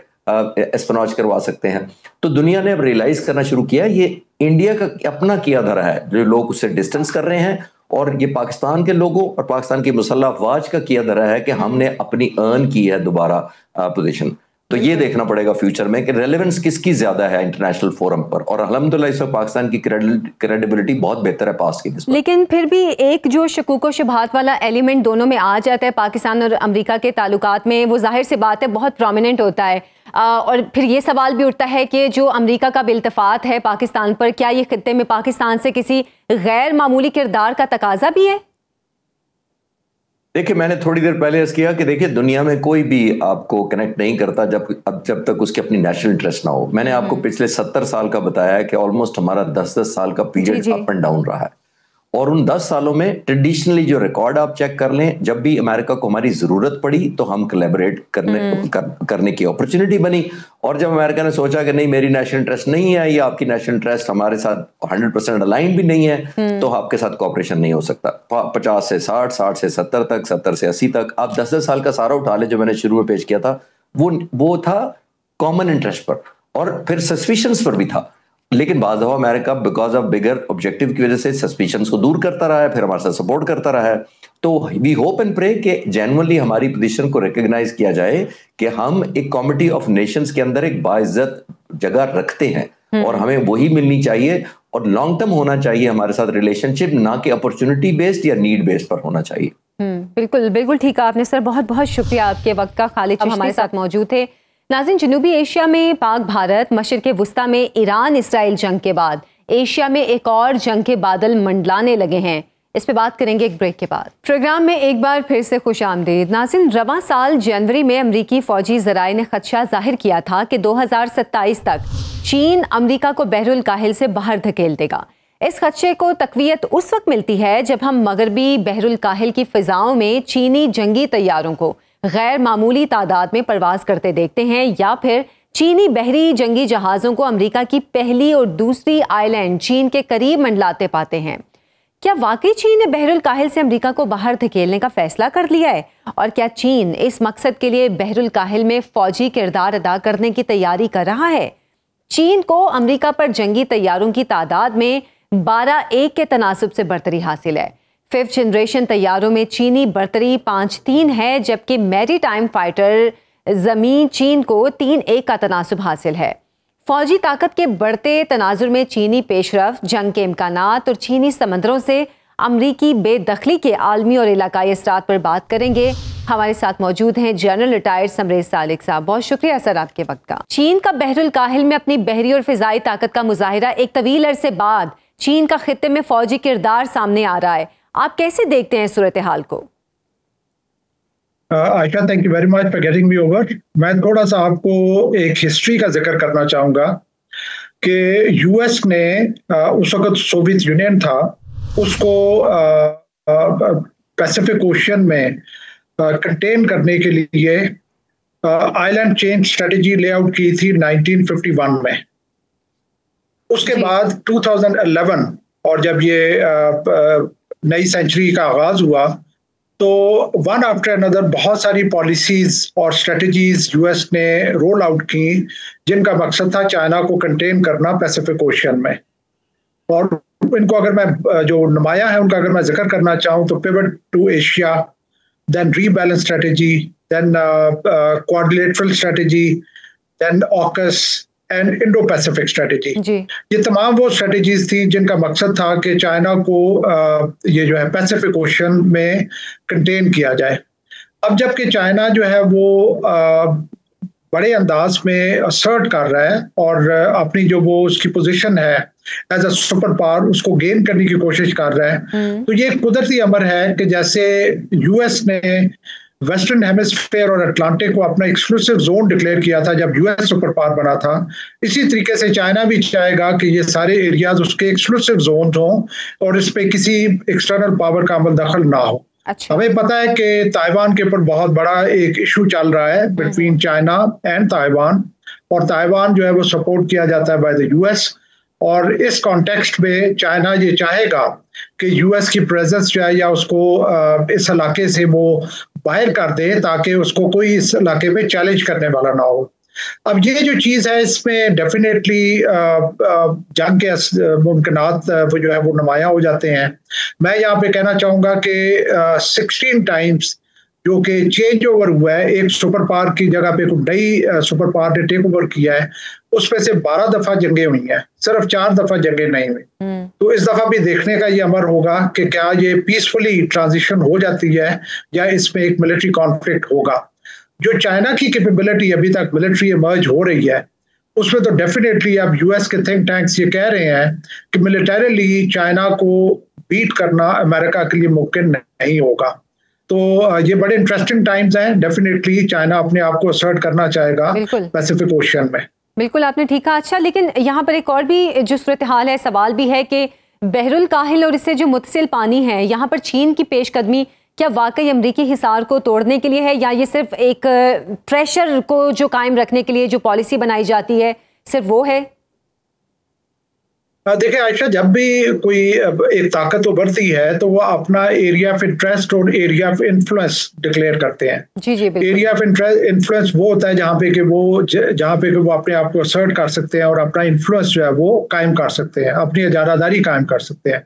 एस्पनॉज करवा सकते हैं। तो दुनिया ने अब रियलाइज करना शुरू किया ये इंडिया का अपना किया धरा है, जो लोग उससे डिस्टेंस कर रहे हैं, और ये पाकिस्तान के लोगों और पाकिस्तान की मुसल्लह अफवाज का किया धरा है कि हमने अपनी अर्न की है दोबारा पोजीशन। तो ये देखना पड़ेगा फ्यूचर में कि रेलेवेंस किसकी ज्यादा है इंटरनेशनल फोरम पर, और अल्हम्दुलिल्लाह इस वक्त पाकिस्तान की क्रेडिबिलिटी बहुत बेहतर है पास की। लेकिन फिर भी एक जो शकूक व शुबहात वाला एलिमेंट दोनों में आ जाता है पाकिस्तान और अमेरिका के ताल्लुकात में, वो जाहिर सी बात है बहुत प्रोमिनेंट होता है। और फिर ये सवाल भी उठता है कि जो अमेरिका का बिल्तफात है पाकिस्तान पर, क्या ये खित्ते में पाकिस्तान से किसी गैर मामूली किरदार का तकाजा भी है? देखिए, मैंने थोड़ी देर पहले अर्ज किया कि देखिए दुनिया में कोई भी आपको कनेक्ट नहीं करता जब तक उसकी अपनी नेशनल इंटरेस्ट ना हो। मैंने आपको पिछले 70 साल का बताया है कि ऑलमोस्ट हमारा 10-10 साल का पीरियड अप एंड डाउन रहा है, और उन 10 सालों में ट्रेडिशनली जो रिकॉर्ड आप चेक कर लें, जब भी अमेरिका को हमारी जरूरत पड़ी तो हम कोलैबोरेट करने की अपॉर्चुनिटी बनी, और जब अमेरिका ने सोचा कि नहीं मेरी नेशनल इंटरेस्ट नहीं है या आपकी नेशनल इंटरेस्ट हमारे साथ 100% अलाइन भी नहीं है, तो आपके साथ कोऑपरेशन नहीं हो सकता। 50 से 60, 60 से 70 तक, 70 से 80 तक, आप 10-10 साल का सारा उठा ले जो मैंने शुरू में पेश किया था, वो था कॉमन इंटरेस्ट पर, और फिर सस्पिशंस पर भी था। लेकिन बाज़ दफ़ा America because of bigger objective की वजह से सस्पिशंस को दूर करता रहा है, फिर हमारे साथ सपोर्ट करता रहा है। तो वी होप एंड प्रे कि जेन्युइनली हमारी पोजीशन को रिकॉग्नाइज किया जाए कि हम एक कमिटी ऑफ नेशंस के अंदर एक बाइज्जत जगह रखते हैं, और हमें वही मिलनी चाहिए, और लॉन्ग टर्म होना चाहिए हमारे साथ रिलेशनशिप, ना कि अपॉर्चुनिटी बेस्ड या नीड बेस्ड पर होना चाहिए। बिल्कुल बिल्कुल ठीक है आपने सर, बहुत बहुत शुक्रिया आपके वक्त का। खालिद हमारे साथ मौजूद थे। नाज़रीन, जनूबी एशिया में पाक भारत, मशरिक़ वुस्ता में ईरान इसराइल जंग के बाद एशिया में एक और जंग के बादल मंडलाने लगे हैं। इस पे बात करेंगे एक ब्रेक के बाद। प्रोग्राम में एक बार फिर से खुश आमदीद। नाज़रीन, रवां साल जनवरी में अमरीकी फौजी ज़राए ने खदशा जाहिर किया था कि 2027 तक चीन अमरीका को बहरुल काहिल से बाहर धकेल देगा। इस खदशे को तक़वियत उस वक्त मिलती है जब हम मगरबी बहरुल काहिल की फ़िज़ाओं में चीनी जंगी तैयारों को गैर मामूली तादाद में परवाज करते देखते हैं, या फिर चीनी बहरी जंगी जहाज़ों को अमेरिका की पहली और दूसरी आइलैंड चीन के करीब मंडलाते पाते हैं। क्या वाकई चीन ने बहरुल काहिल से अमेरिका को बाहर धकेलने का फैसला कर लिया है, और क्या चीन इस मकसद के लिए बहरुल काहिल में फौजी किरदार अदा करने की तैयारी कर रहा है? चीन को अमेरिका पर जंगी तैयारों की तादाद में 12-1 के तनासुब से बरतरी हासिल है। 5th जनरेशन तैयारों में चीनी बरतरी 5-3 है, जबकि मैरी टाइम फाइटर जमीन चीन को 3-1 का तनासुब हासिल है। फौजी ताकत के बढ़ते तनाजुर में चीनी पेशरफ, जंग के इम्कानात और चीनी समंदरों से अमरीकी बेदखली के आलमी और इलाकाई असरात पर बात करेंगे। हमारे साथ मौजूद हैं जनरल रिटायर्ड समरेज सालिक साहब। बहुत शुक्रिया सर आपके वक्त का। चीन का बहरुल काहिल में अपनी बहरी और फिजाई ताकत का मुजाहिरा एक तवील अरसे बाद चीन का खित्ते में फौजी किरदार सामने आ रहा है। आप कैसे देखते हैं सूरत हाल को? Ayesha, thank you very much for getting me over. मैं थोड़ा सा आपको एक हिस्ट्री का जिक्र करना चाहूँगा कि यूएस ने उस वक्त सोवियत यूनियन था, उसको पैसिफिक ओशन में कंटेन करने के लिए आइलैंड चेन स्ट्रेटजी लेआउट की थी 1951 में। उसके बाद 2011 और जब ये नई सेंचुरी का आगाज हुआ तो वन आफ्टर अनदर बहुत सारी पॉलिसीज और स्ट्रेटजीज यूएस ने रोल आउट की जिनका मकसद था चाइना को कंटेन करना पैसिफिक ओशन में। और इनको अगर मैं जो नुमाया है उनका अगर मैं जिक्र करना चाहूँ तो pivot to Asia, then rebalance strategy, then quadrilateral strategy, then AUKUS and Indo Pacific strategy. ये तमाम वो स्ट्रेटजीज थी जिनका मकसद था कि चाइना को ये जो है पैसिफिक ओशन में कंटेन किया जाए। अब जबकि चाइना जो है वो बड़े अंदाज में असर्ट कर रहा है और अपनी जो वो उसकी पोजीशन है एज अ सुपर पावर उसको गेन करने की कोशिश कर रहा है, तो ये कुदरती अमर है कि जैसे यूएस ने वेस्टर्न हेमिस्फीयर और अटलांटिक को अपना एक्सक्लूसिव जोन डिक्लेयर किया था जब यूएस सुपर पावर बना था, इसी तरीके से चाइना भी चाहेगा कि ये सारे एरियाज उसके एक्सक्लूसिव जोन हों और इस पे किसी एक्सटर्नल पावर का अमल दखल ना हो। अच्छा। हमें पता है कि ताइवान के ऊपर बहुत बड़ा एक इशू चल रहा है बिटवीन चाइना एंड ताइवान, और ताइवान जो है वो सपोर्ट किया जाता है बाय द यूएस। और इस कॉन्टेक्स्ट में चाइना ये चाहेगा कि यूएस की प्रेजेंस जो है या उसको इस इलाके से वो बाहर कर दे ताकि उसको कोई इस इलाके में चैलेंज करने वाला ना हो। अब ये जो चीज़ है इसमें डेफिनेटली जंग के मुमकिनात वो जो है वो नुमाया हो जाते हैं। मैं यहाँ पे कहना चाहूँगा कि 16 टाइम्स जो कि चेंज ओवर हुआ है, एक सुपर पावर की जगह पे कोई नई सुपर पावर ने टेक ओवर किया है, उसमें से 12 दफा जंगें हुई हैं, सिर्फ 4 दफा जंगें नहीं हुई। तो इस दफा भी देखने का ये अमर होगा कि क्या ये पीसफुली ट्रांजिशन हो जाती है या इसमें एक मिलिट्री कॉन्फ्लिक्ट होगा। जो चाइना की कैपेबिलिटी अभी तक मिलिट्री इमर्ज हो रही है उसमें तो डेफिनेटली अब यूएस के थिंक टैंक्स ये कह रहे हैं कि मिलिटरीली चाइना को बीट करना अमेरिका के लिए मुमकिन नहीं होगा। तो ये बड़े इंटरेस्टिंग टाइम्स हैं। डेफिनेटली चाइना अपने आप को असर्ट करना चाहेगा पैसिफिक ओशन में। बिल्कुल आपने ठीक कहा। अच्छा, लेकिन यहाँ पर एक और भी जो सूरत हाल है, सवाल भी है कि बहरुल काहिल और इससे जो मुतसिल पानी है, यहाँ पर चीन की पेशकदमी क्या वाकई अमरीकी हिसार को तोड़ने के लिए है या ये सिर्फ एक प्रेशर को जो कायम रखने के लिए जो पॉलिसी बनाई जाती है सिर्फ वो है? देखिए आयशा, जब भी कोई एक ताकत उभरती है तो वो अपना एरिया ऑफ इंटरेस्ट और एरिया ऑफ इन्फ्लुएंस डिक्लेयर करते हैं। जी जी बिल्कुल। एरिया ऑफ इन्फ्लुएंस वो होता है जहाँ पे कि वो अपने आप को असर्ट कर सकते हैं और अपना इन्फ्लुएंस जो है वो कायम कर सकते हैं, अपनी इजारादारी कायम कर सकते हैं।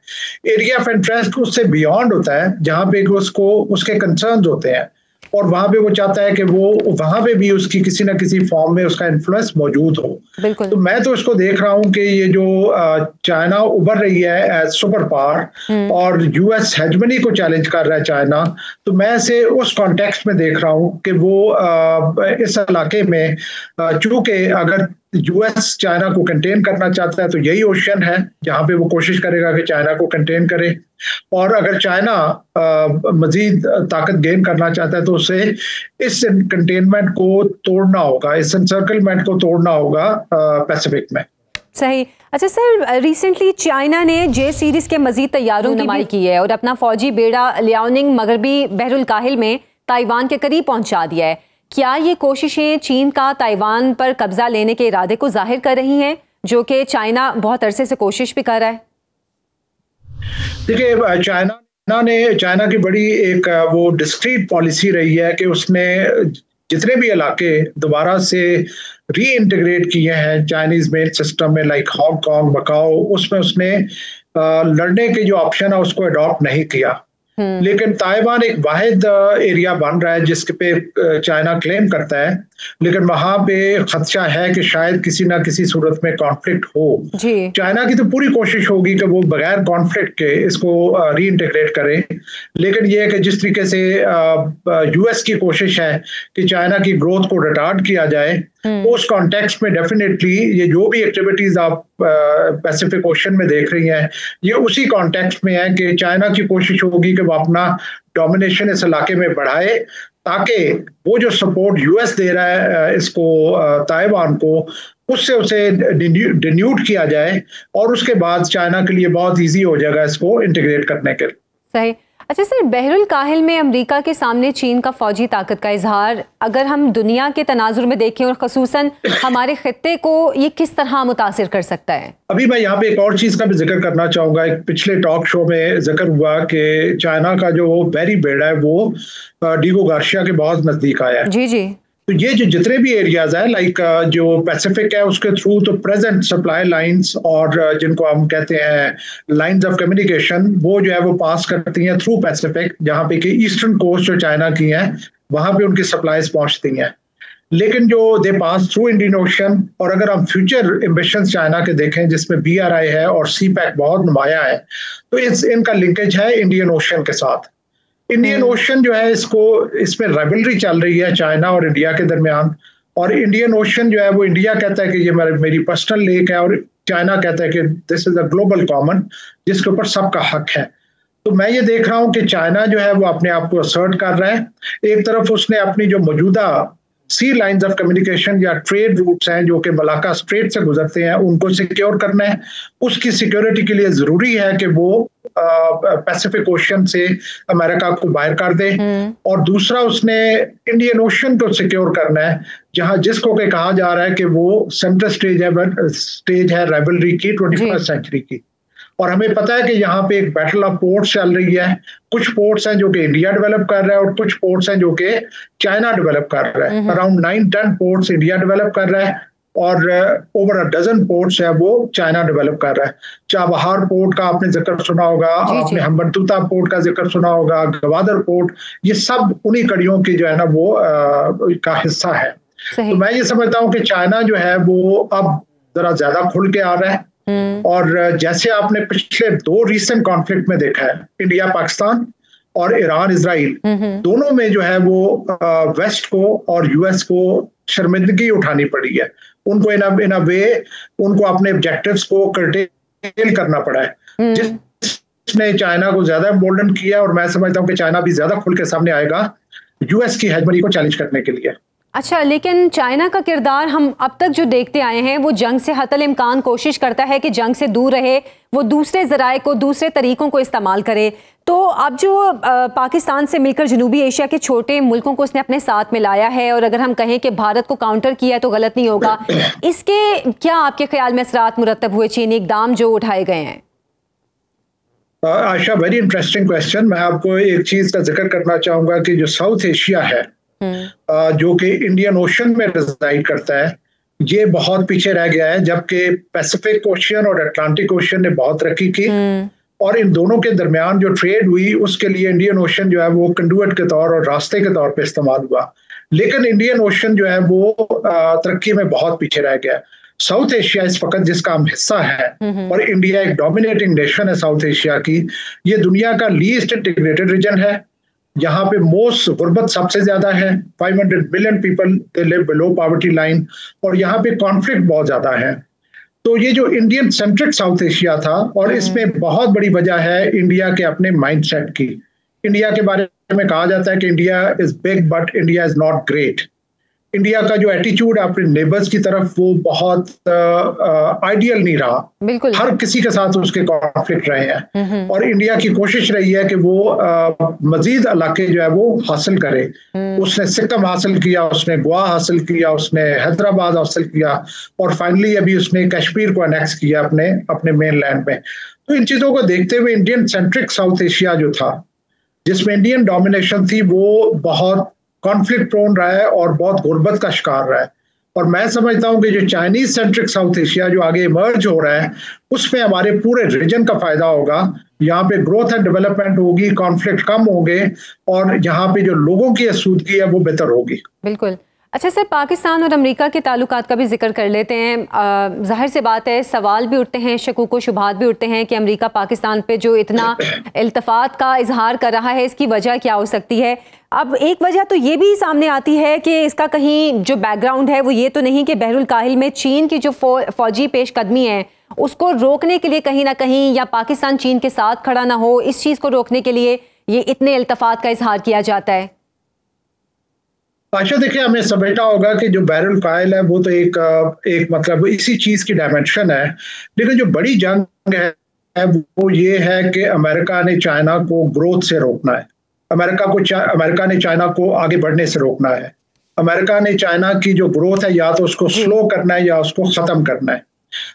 एरिया ऑफ इंटरेस्ट उससे बियॉन्ड होता है जहाँ पे उसको उसके कंसर्न्स होते हैं और वहां पे वो चाहता है कि वो वहां पे भी उसकी किसी ना किसी फॉर्म में उसका इन्फ्लुएंस मौजूद हो। तो मैं तो इसको देख रहा हूँ कि ये जो चाइना उभर रही है एज सुपर पावर और यूएस हेजमनी को चैलेंज कर रहा है चाइना, तो मैं इसे उस कॉन्टेक्स्ट में देख रहा हूँ कि वो इस इलाके में चूंकि अगर यूएस चाइना को कंटेन करना चाहता है तो यही ओशन है जहां पे वो कोशिश करेगा कि चाइना को कंटेन करे, और अगर चाइना मजीद ताकत गेन करना चाहता है तो उसे इस कंटेनमेंट को तोड़ना होगा, इस एनसर्कलमेंट को तोड़ना होगा पैसिफिक में। सही। अच्छा सर, रिसेंटली चाइना ने जे सीरीज के मजीद तैयारों की नुमाई की है और अपना फौजी बेड़ा लियाओनिंग मगरबी बहरुल काहिल में ताइवान के करीब पहुंचा दिया है। क्या ये कोशिशें चीन का ताइवान पर कब्जा लेने के इरादे को जाहिर कर रही हैं, जो कि चाइना बहुत अरसे से कोशिश भी कर रहा है? देखिए चाइना की बड़ी एक वो डिस्क्रीट पॉलिसी रही है कि उसने जितने भी इलाके दोबारा से री इंटीग्रेट किए हैं चाइनीज मेन सिस्टम में, लाइक हांगकांग, मकाओ, उसमें उसने लड़ने के जो ऑप्शन है उसको अडॉप्ट नहीं किया। लेकिन ताइवान एक वाहिद एरिया बन रहा है जिसके पे चाइना क्लेम करता है, लेकिन वहां पे खदशा है कि शायद किसी ना किसी सूरत में कॉन्फ्लिक्ट हो। चाइना की तो पूरी कोशिश होगी कि वो बगैर कॉन्फ्लिक्ट के इसको रीइंटीग्रेट करे, लेकिन ये है कि जिस तरीके से यूएस की कोशिश है कि चाइना की ग्रोथ को रिटार्ड किया जाए, उस कॉन्टेक्स्ट में डेफिनेटली ये जो भी एक्टिविटीज आप पैसिफिक ओशन में देख रही हैं, ये उसी कॉन्टेक्स्ट में है कि चाइना की कोशिश होगी कि वो अपना डोमिनेशन इस इलाके में बढ़ाए, ताकि वो जो सपोर्ट यूएस दे रहा है इसको ताइवान को, उससे उसे डिन्यूट किया जाए और उसके बाद चाइना के लिए बहुत इजी हो जाएगा इसको इंटीग्रेट करने के। सही। अच्छा सर, बहरुल काहिल में अमेरिका के सामने चीन का फौजी ताकत का इजहार, अगर हम दुनिया के तनाजुर में देखें और खसूसन हमारे खित्ते को, ये किस तरह मुतासिर कर सकता है? अभी मैं यहाँ पे एक और चीज का भी जिक्र करना चाहूंगा। एक पिछले टॉक शो में जिक्र हुआ कि चाइना का जो बैरी बेड़ा है वो डिगो गार्सिया के बहुत नजदीक आया है। जी जी। तो ये जो जितने भी एरियाज है लाइक जो पैसिफिक है उसके थ्रू तो प्रेजेंट सप्लाई लाइंस और जिनको हम कहते हैं लाइंस ऑफ कम्युनिकेशन, वो जो है वो पास करती हैं थ्रू पैसिफिक, जहाँ पे कि ईस्टर्न कोस्ट जो चाइना की है वहां पे उनकी सप्लाईज पहुंचती हैं। लेकिन जो दे पास थ्रू इंडियन ओशन, और अगर हम फ्यूचर एम्बिशंस चाइना के देखें जिसमें BRI है और CPEC बहुत नुमाया है, तो इनका लिंकेज है इंडियन ओशन के साथ। इंडियन ओशन जो है इसमें राइवलरी चल रही है चाइना और इंडिया के दरमियान, और इंडियन ओशन जो है वो इंडिया कहता है कि ये मेरी पर्सनल लेक है, और चाइना कहता है कि this is a global common जिसके ऊपर सबका हक है। तो मैं ये देख रहा हूँ कि चाइना जो है वो अपने आप को असर्ट कर रहा है। एक तरफ उसने अपनी जो मौजूदा सी लाइंस ऑफ कम्युनिकेशन या ट्रेड रूट्स हैं जो कि मलाक्का स्ट्रेट से गुजरते हैं उनको सिक्योर करना है। उसकी सिक्योरिटी के लिए जरूरी है कि वो पैसिफिक ओशन से अमेरिका को बाहर कर दे, और दूसरा उसने इंडियन ओशन को सिक्योर करना है, जहां जिसको के कहा जा रहा है कि वो सेंट्रल स्टेज है राइवलरी की 21st सेंचुरी की। और हमें पता है कि यहाँ पे एक बैटल ऑफ पोर्ट्स चल रही है। कुछ पोर्ट्स हैं जो कि इंडिया डेवलप कर रहा है और कुछ पोर्ट्स हैं जो कि चाइना डेवलप कर रहा है। अराउंड 9-10 पोर्ट्स इंडिया डेवलप कर रहा है और ओवर अ डजन पोर्ट्स है वो चाइना डेवलप कर रहा है। चाबहार पोर्ट का आपने जिक्र सुना होगा, आपने हम्बनतोता पोर्ट का जिक्र सुना होगा, गवादर पोर्ट, ये सब उन्हीं कड़ियों की जो है ना वो का हिस्सा है। तो मैं ये समझता हूँ कि चाइना जो है वो अब जरा ज्यादा खुल के आ रहा है, और जैसे आपने पिछले 2 रीसेंट कॉन्फ्लिक्ट में देखा है, इंडिया पाकिस्तान और ईरान इजराइल, दोनों में जो है वो वेस्ट को और यूएस को शर्मिंदगी उठानी पड़ी है। उनको इन अ वे उनको अपने ऑब्जेक्टिव्स को कर्टेल करना पड़ा है, जिसने चाइना को ज्यादा इम्पोर्टेंट किया। और मैं समझता हूँ कि चाइना भी ज्यादा खुल के सामने आएगा यूएस की हेजमनी को चैलेंज करने के लिए। अच्छा, लेकिन चाइना का किरदार हम अब तक जो देखते आए हैं वो जंग से हतल इम्कान कोशिश करता है कि जंग से दूर रहे, वो दूसरे ज़राए को, दूसरे तरीकों को इस्तेमाल करे। तो अब जो पाकिस्तान से मिलकर जनूबी एशिया के छोटे मुल्कों को उसने अपने साथ में लाया है, और अगर हम कहें कि भारत को काउंटर किया है तो गलत नहीं होगा, इसके क्या आपके ख्याल में असरात मुरतब हुए चीनी इकदाम जो उठाए गए हैं? आशा, वेरी इंटरेस्टिंग क्वेश्चन। मैं आपको एक चीज का जिक्र करना चाहूंगा कि जो साउथ एशिया है जो कि इंडियन ओशन में रिजाइड करता है, ये बहुत पीछे रह गया है, जबकि पैसिफिक ओशन और अटलांटिक ओशन ने बहुत तरक्की की, और इन दोनों के दरमियान जो ट्रेड हुई उसके लिए इंडियन ओशन जो है वो कंडुएट के तौर और रास्ते के तौर पे इस्तेमाल हुआ। लेकिन इंडियन ओशन जो है वो तरक्की में बहुत पीछे रह गया। साउथ एशिया इस वक्त जिसका हम हिस्सा है, और इंडिया एक डोमिनेटिंग नेशन है साउथ एशिया की, ये दुनिया का लीस्ट इंटीग्रेटेड रीजन है। यहाँ पे मोस्ट गुर्बत सबसे ज्यादा है, 500 million people they live below poverty line, और यहाँ पे कॉन्फ्लिक्ट बहुत ज्यादा है। तो ये जो इंडियन सेंट्रिक साउथ एशिया था, और इसमें बहुत बड़ी वजह है इंडिया के अपने माइंडसेट की। इंडिया के बारे में कहा जाता है कि India is big but India is not great. India का जो एटीट्यूड है अपने नेबर्स की तरफ वो बहुत आइडियल नहीं रहा, बिल्कुल हर किसी के साथ उसके कॉन्फ्लिक्ट रहे हैं, और इंडिया की कोशिश रही है कि वो मजीद इलाके जो है वो हासिल करे। उसने सिक्किम हासिल किया, उसने गोवा हासिल किया, उसने हैदराबाद हासिल किया, और फाइनली अभी उसने कश्मीर को अनेक्स किया अपने मेन लैंड में। तो इन चीजों को देखते हुए इंडियन सेंट्रिक साउथ एशिया जो था, जिसमें इंडियन डोमिनेशन थी, वो बहुत कॉन्फ्लिक्ट प्रोन रहा है और बहुत गुर्बत का शिकार रहा है। और मैं समझता हूं कि जो चाइनीज सेंट्रिक साउथ एशिया जो आगे इमर्ज हो रहा है, उसमें हमारे पूरे रीजन का फायदा होगा, यहाँ पे ग्रोथ एंड डेवलपमेंट होगी, कॉन्फ्लिक्ट कम होंगे और यहाँ पे जो लोगों की आसूदगी है वो बेहतर होगी। बिल्कुल। अच्छा सर, पाकिस्तान और अमेरिका के ताल्लुकात का भी जिक्र कर लेते हैं। जाहिर सी बात है, सवाल भी उठते हैं, शकूक व शुबहात भी उठते हैं कि अमेरिका पाकिस्तान पे जो इतना इल्तफात का इजहार कर रहा है, इसकी वजह क्या हो सकती है। अब एक वजह तो ये भी सामने आती है कि इसका कहीं जो बैकग्राउंड है वो ये तो नहीं कि बहरुल काहिल में चीन की जो फौजी पेशकदमी है उसको रोकने के लिए कहीं ना कहीं, या पाकिस्तान चीन के साथ खड़ा ना हो, इस चीज़ को रोकने के लिए ये इतने इल्तफात का इजहार किया जाता है। अच्छा देखिए, हमें समझना होगा कि जो बहरुल काहिल है वो तो एक मतलब इसी चीज की डायमेंशन है, लेकिन जो बड़ी जंग है वो ये है कि अमेरिका ने चाइना को ग्रोथ से रोकना है, अमेरिका ने चाइना को आगे बढ़ने से रोकना है, अमेरिका ने चाइना की जो ग्रोथ है या तो उसको स्लो करना है या उसको खत्म करना है।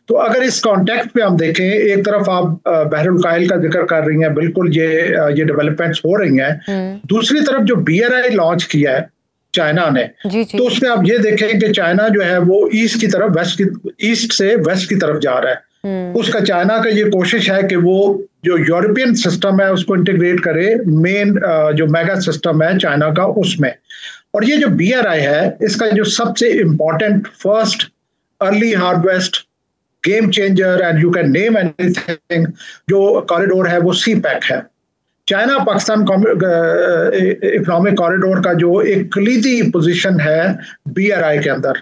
तो अगर इस कॉन्टेक्स्ट पे हम देखें, एक तरफ आप बहरुल काहिल का जिक्र कर रही हैं, बिल्कुल ये डेवलपमेंट्स हो रही हैं, दूसरी तरफ जो BRI लॉन्च किया है चाइना ने, तो उसमें आप ये देखें कि चाइना जो है वो ईस्ट से वेस्ट की तरफ जा रहा है। उसका चाइना का ये कोशिश है कि वो जो यूरोपियन सिस्टम है उसको इंटीग्रेट करे मेन जो मेगा सिस्टम है चाइना का उसमें। और ये जो BRI है इसका जो सबसे important first early harvest game changer and you can name anything जो कॉरिडोर है वो CPEC है, चाइना पाकिस्तान इकोनॉमिक कॉरिडोर का जो एक कलीदी पोजीशन है BRI के अंदर।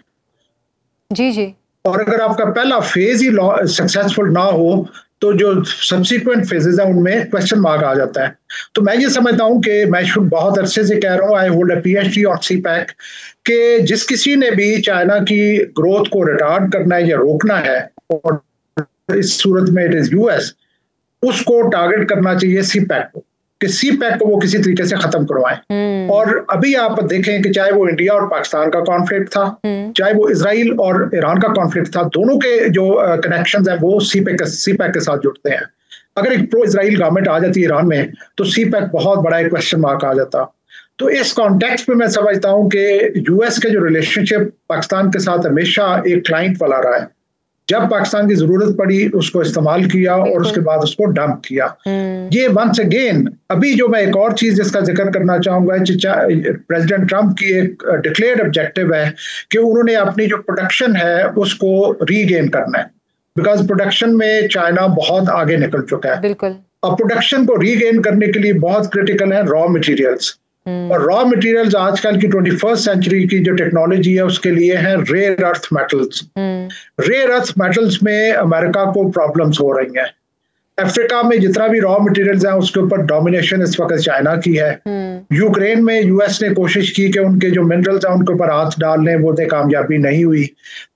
जी। और अगर आपका पहला फेज ही सक्सेसफुल ना हो तो जो सब्सिक्वेंट फेजेस है उनमें क्वेश्चन मार्क आ जाता है। तो मैं ये समझता हूँ कि मैं बहुत अरसे से कह रहा हूँ, I hold a PhD on CPEC, कि जिस किसी ने भी चाइना की ग्रोथ को रिटार्ड करना है या रोकना है, और इस सूरत में इट इज US, उसको टारगेट करना चाहिए CPEC को, कि CPEC को वो किसी तरीके से खत्म करवाएं। और अभी आप देखें कि चाहे वो इंडिया और पाकिस्तान का कॉन्फ्लिक्ट था, चाहे वो इजराइल और ईरान का कॉन्फ्लिक्ट था, दोनों के जो कनेक्शंस हैं वो CPEC के साथ जुड़ते हैं। अगर एक प्रो इजराइल गवर्नमेंट आ जाती है ईरान में तो CPEC बहुत बड़ा एक क्वेश्चन मार्क आ जाता। तो इस कॉन्टेक्स्ट में मैं समझता हूँ कि US के जो रिलेशनशिप पाकिस्तान के साथ हमेशा एक क्लाइंट वाला रहा है, जब पाकिस्तान की जरूरत पड़ी उसको इस्तेमाल किया और उसके बाद उसको डंप किया। ये वंस अगेन, अभी जो मैं एक और चीज जिसका जिक्र करना चाहूंगा, प्रेसिडेंट ट्रंप की एक डिक्लेयर्ड ऑब्जेक्टिव है कि उन्होंने अपनी जो प्रोडक्शन है उसको रीगेन करना है, बिकॉज प्रोडक्शन में चाइना बहुत आगे निकल चुका है। बिल्कुल। और प्रोडक्शन को रीगेन करने के लिए बहुत क्रिटिकल है रॉ मटेरियल्स, और रॉ मटेरियल्स आजकल की 21st सेंचुरी की जो टेक्नोलॉजी है उसके लिए है rare earth metals. Rare earth metals में अमेरिका को प्रॉब्लम्स हो रही हैं। अफ्रीका में जितना भी रॉ मटेरियल्स हैं उसके ऊपर डोमिनेशन इस वक्त चाइना की है। यूक्रेन में US ने कोशिश की कि उनके जो मिनरल्स हैं उनके ऊपर हाथ डाल लें, वो कामयाबी नहीं हुई।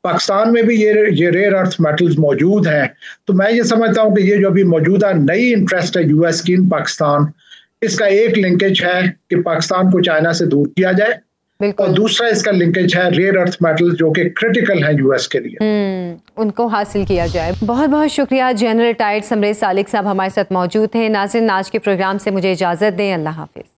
पाकिस्तान में भी ये रेयर अर्थ मेटल्स मौजूद हैं। तो मैं ये समझता हूँ कि ये जो अभी मौजूदा नई इंटरेस्ट है US की इन पाकिस्तान, इसका एक लिंकेज है कि पाकिस्तान को चाइना से दूर किया जाए, और दूसरा इसका लिंकेज है रेयर अर्थ मेटल्स जो कि क्रिटिकल है US के लिए, उनको हासिल किया जाए। बहुत बहुत शुक्रिया। जनरल रिटायर्ड समरेज सालिक साहब हमारे साथ मौजूद हैं। नाज़रीन, आज के प्रोग्राम से मुझे इजाज़त दें। अल्लाह हाफिज़।